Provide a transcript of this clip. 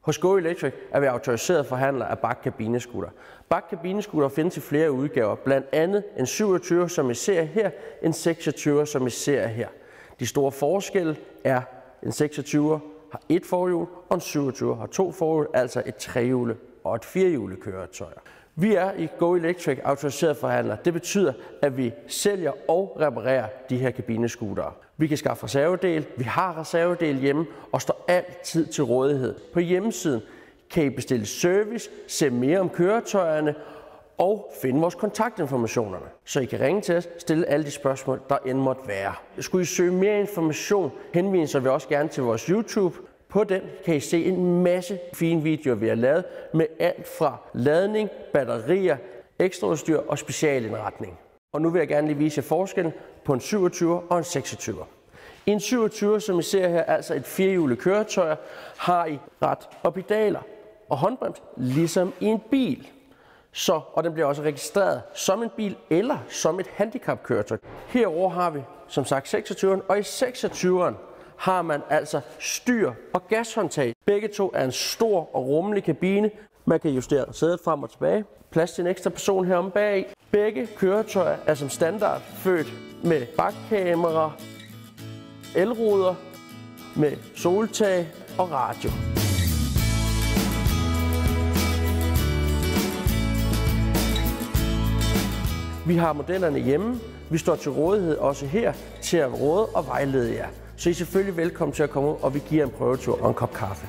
Hos Go Electric er vi autoriseret forhandler af Bach kabinescooter. Bach kabinescooter findes i flere udgaver, blandt andet en 27, som I ser her, en 26, som I ser her. De store forskelle er, en 26 har et forhjul, og en 27 har to forhjul, altså et trehjulet og et firehjulet køretøj. Vi er i Go Electric autoriseret forhandler. Det betyder, at vi sælger og reparerer de her kabinescootere. Vi kan skaffe reservedel, vi har reservedel hjemme og står altid til rådighed. På hjemmesiden kan I bestille service, se mere om køretøjerne og finde vores kontaktinformationer. Så I kan ringe til os, stille alle de spørgsmål, der end måtte være. Skulle I søge mere information, henviser vi også gerne til vores YouTube. På den kan I se en masse fine videoer, vi har lavet med alt fra ladning, batterier, ekstraudstyr og specialindretning. Og nu vil jeg gerne lige vise jer forskellen på en 27 og en 26. I en 27, som I ser her, altså et firehjulet køretøj, har I rat og pedaler og håndbrems, ligesom i en bil. Og den bliver også registreret som en bil eller som et handicapkøretøj. Herover har vi som sagt 26'eren, og i 26'eren har man altså styr og gashåndtag. Begge to er en stor og rummelig kabine. Man kan justere sædet frem og tilbage. Plads til en ekstra person heromme bag. Begge køretøjer er som standard født med bakkamera, elruder, med soltag og radio. Vi har modellerne hjemme. Vi står til rådighed også her til at råde og vejlede jer. Så I er selvfølgelig velkommen til at komme ud, og vi giver en prøvetur og en kop kaffe.